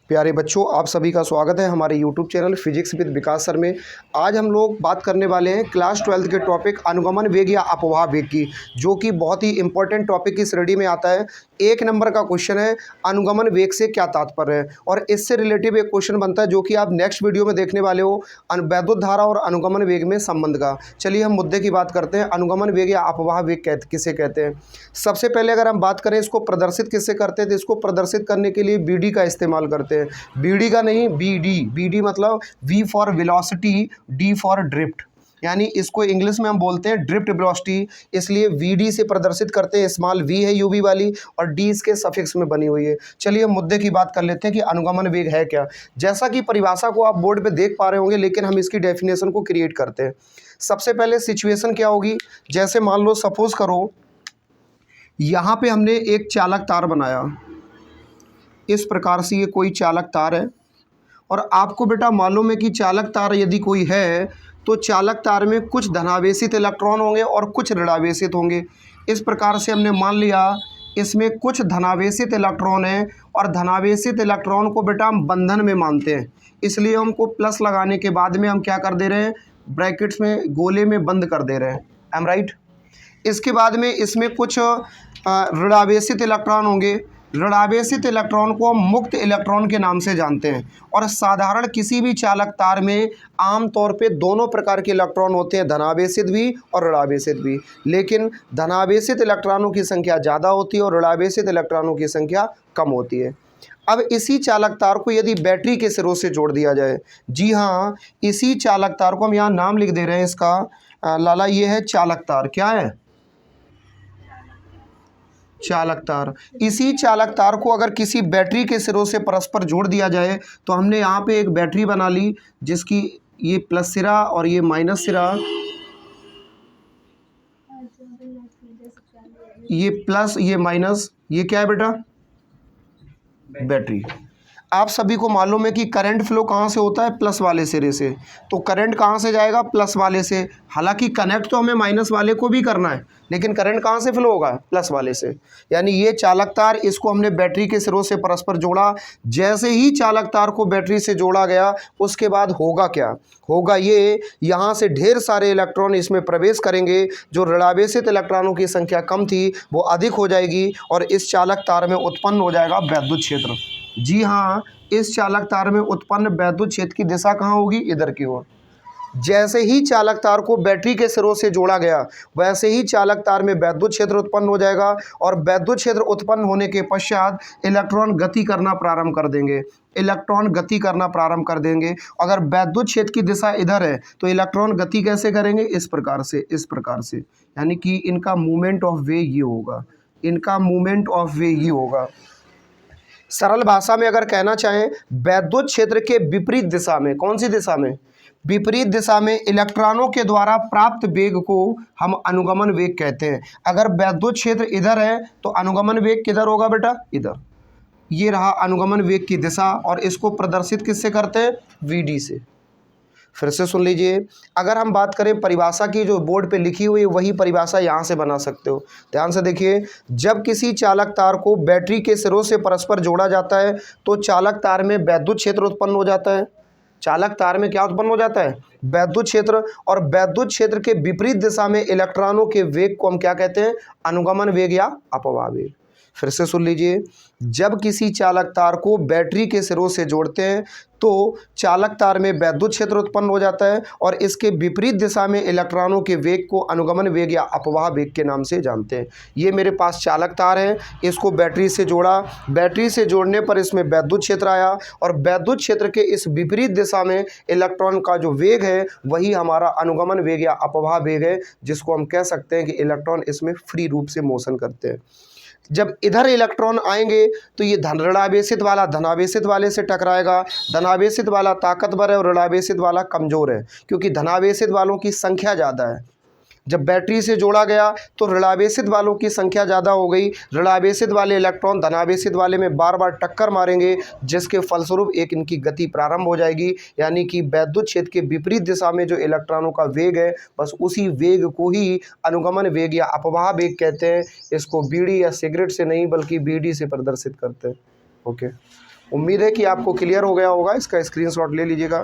प्यारे बच्चों, आप सभी का स्वागत है हमारे YouTube channel physics with Vikas sir में। आज हम लोग बात करने वाले हैं क्लास 12 के टॉपिक अनुगमन वेग या अपवाह वेग की, जो कि बहुत ही इंपॉर्टेंट टॉपिक की श्रेणी में आता है। 1 नंबर का क्वेश्चन है, अनुगमन वेग से क्या तात्पर्य है, और इससे रिलेटिव एक क्वेश्चन बनता है जो कि आप नेक्स्ट वीडियो में देखने वाले हो, वैद्युत धारा और अनुगमन वेग में संबंध का। चलिए हम मुद्दे की बात करते हैं। अनुगमन वेग या अपवाह वेग किसे कहते हैं। सबसे पहले अगर हम बात करें इसको प्रदर्शित किससे करते हैं, तो इसको प्रदर्शित करने के लिए BD का इस्तेमाल करते हैं। BD का नहीं, BD मतलब V for velocity, D for drift, यानी इसको इंग्लिश में हम बोलते हैं ड्रिफ्ट वेलोसिटी, इसलिए VD से प्रदर्शित करते हैं। स्मॉल V है UV वाली और D इसके सफिक्स में बनी हुई है। चलिए हम मुद्दे की बात कर लेते हैं कि अनुगमन वेग है क्या। जैसा कि परिभाषा को आप बोर्ड पे देख पा रहे होंगे, लेकिन हम इसकी डेफिनेशन को क्रिएट करते हैं। सबसे पहले सिचुएशन क्या होगी, जैसे मान लो सपोज करो यहाँ पे हमने एक चालक तार बनाया, इस प्रकार से ये कोई चालक तार है, और आपको बेटा मालूम है कि चालक तार यदि कोई है तो चालक तार में कुछ धनावेशित इलेक्ट्रॉन होंगे और कुछ ऋणावेशित होंगे। इस प्रकार से हमने मान लिया इसमें कुछ धनावेशित इलेक्ट्रॉन है, और धनावेशित इलेक्ट्रॉन को बेटा हम बंधन में मानते हैं, इसलिए हमको प्लस लगाने के बाद में हम क्या कर दे रहे हैं, ब्रैकेट्स में गोले में बंद कर दे रहे हैं। I am right. इसके बाद में इसमें कुछ ऋणावेशित इलेक्ट्रॉन होंगे। ऋणावेशित इलेक्ट्रॉन को हम मुक्त इलेक्ट्रॉन के नाम से जानते हैं, और साधारण किसी भी चालक तार में आमतौर पे दोनों प्रकार के इलेक्ट्रॉन होते हैं, धनावेशित भी और ऋणावेशित भी। लेकिन धनावेशित इलेक्ट्रॉनों की संख्या ज़्यादा होती है और ऋणावेशित इलेक्ट्रॉनों की संख्या कम होती है। अब इसी चालक तार को यदि बैटरी के सिरों से जोड़ दिया जाए, जी हाँ, इसी चालक तार को हम यहाँ नाम लिख दे रहे हैं इसका, लाला ये है चालक तार। क्या है? चालक तार। इसी चालक तार को अगर किसी बैटरी के सिरों से परस्पर जोड़ दिया जाए तो हमने यहाँ पे एक बैटरी बना ली, जिसकी ये प्लस सिरा और ये माइनस सिरा, ये प्लस ये माइनस, ये क्या है बेटा, बैटरी। आप सभी को मालूम है कि करंट फ्लो कहाँ से होता है, प्लस वाले सिरे से, तो करंट कहाँ से जाएगा, प्लस वाले से। हालांकि कनेक्ट तो हमें माइनस वाले को भी करना है, लेकिन करंट कहाँ से फ्लो होगा, प्लस वाले से। यानी ये चालक तार, इसको हमने बैटरी के सिरों से परस्पर जोड़ा। जैसे ही चालक तार को बैटरी से जोड़ा गया, उसके बाद होगा क्या, होगा ये, यहाँ से ढेर सारे इलेक्ट्रॉन इसमें प्रवेश करेंगे। जो ऋणावेशित इलेक्ट्रॉनों की संख्या कम थी वो अधिक हो जाएगी, और इस चालक तार में उत्पन्न हो जाएगा वैद्युत क्षेत्र। जी हाँ, इस चालक तार में उत्पन्न वैद्युत क्षेत्र की दिशा कहाँ होगी, इधर की ओर। जैसे ही चालक तार को बैटरी के सिरों से जोड़ा गया, वैसे ही चालक तार में वैद्युत क्षेत्र उत्पन्न हो जाएगा, और वैद्युत क्षेत्र उत्पन्न होने के पश्चात इलेक्ट्रॉन गति करना प्रारंभ कर देंगे। इलेक्ट्रॉन गति करना प्रारंभ कर देंगे। अगर वैद्युत क्षेत्र की दिशा इधर है तो इलेक्ट्रॉन गति कैसे करेंगे, इस प्रकार से, इस प्रकार से, यानी कि इनका मूवमेंट ऑफ वे ये होगा, इनका मूवमेंट ऑफ वे ये होगा। सरल भाषा में अगर कहना चाहें, वैद्युत क्षेत्र के विपरीत दिशा में, कौन सी दिशा में, विपरीत दिशा में इलेक्ट्रॉनों के द्वारा प्राप्त वेग को हम अनुगमन वेग कहते हैं। अगर वैद्युत क्षेत्र इधर है तो अनुगमन वेग किधर होगा बेटा, इधर। ये रहा अनुगमन वेग की दिशा, और इसको प्रदर्शित किससे करते हैं, VD से। फिर से सुन लीजिए, अगर हम बात करें परिभाषा की, जो बोर्ड पे लिखी हुई है वही परिभाषा यहाँ से बना सकते हो। ध्यान से देखिए, जब किसी चालक तार को बैटरी के सिरों से परस्पर जोड़ा जाता है तो चालक तार में वैद्युत क्षेत्र उत्पन्न हो जाता है। चालक तार में क्या उत्पन्न हो जाता है, वैद्युत क्षेत्र, और वैद्युत क्षेत्र के विपरीत दिशा में इलेक्ट्रॉनों के वेग को हम क्या कहते हैं, अनुगमन वेग या अपवाह वेग। फिर से सुन लीजिए, जब किसी चालक तार को बैटरी के सिरों से जोड़ते हैं तो चालक तार में वैद्युत क्षेत्र उत्पन्न हो जाता है, और इसके विपरीत दिशा में इलेक्ट्रॉनों के वेग को अनुगमन वेग या अपवाह वेग के नाम से जानते हैं। ये मेरे पास चालक तार है, इसको बैटरी से जोड़ा, बैटरी से जोड़ने पर इसमें वैद्युत क्षेत्र आया, और वैद्युत क्षेत्र के इस विपरीत दिशा में इलेक्ट्रॉन का जो वेग है वही हमारा अनुगमन वेग या अपवाह वेग है, जिसको हम कह सकते हैं कि इलेक्ट्रॉन इसमें फ्री रूप से मोशन करते हैं। जब इधर इलेक्ट्रॉन आएंगे तो ये ऋणावेशित वाला धनावेशित वाले से टकराएगा। धनावेशित वाला ताकतवर है और ऋणावेशित वाला कमज़ोर है, क्योंकि धनावेशित वालों की संख्या ज़्यादा है। जब बैटरी से जोड़ा गया तो ऋणावेशित वालों की संख्या ज़्यादा हो गई। ऋणावेशित वाले इलेक्ट्रॉन धनावेशित वाले में बार बार टक्कर मारेंगे, जिसके फलस्वरूप एक इनकी गति प्रारंभ हो जाएगी। यानी कि वैद्युत क्षेत्र के विपरीत दिशा में जो इलेक्ट्रॉनों का वेग है, बस उसी वेग को ही अनुगमन वेग या अपवाह वेग कहते हैं। इसको बीड़ी या सिगरेट से नहीं बल्कि BD से प्रदर्शित करते हैं। ओके, उम्मीद है कि आपको क्लियर हो गया होगा। इसका स्क्रीनशॉट ले लीजिएगा।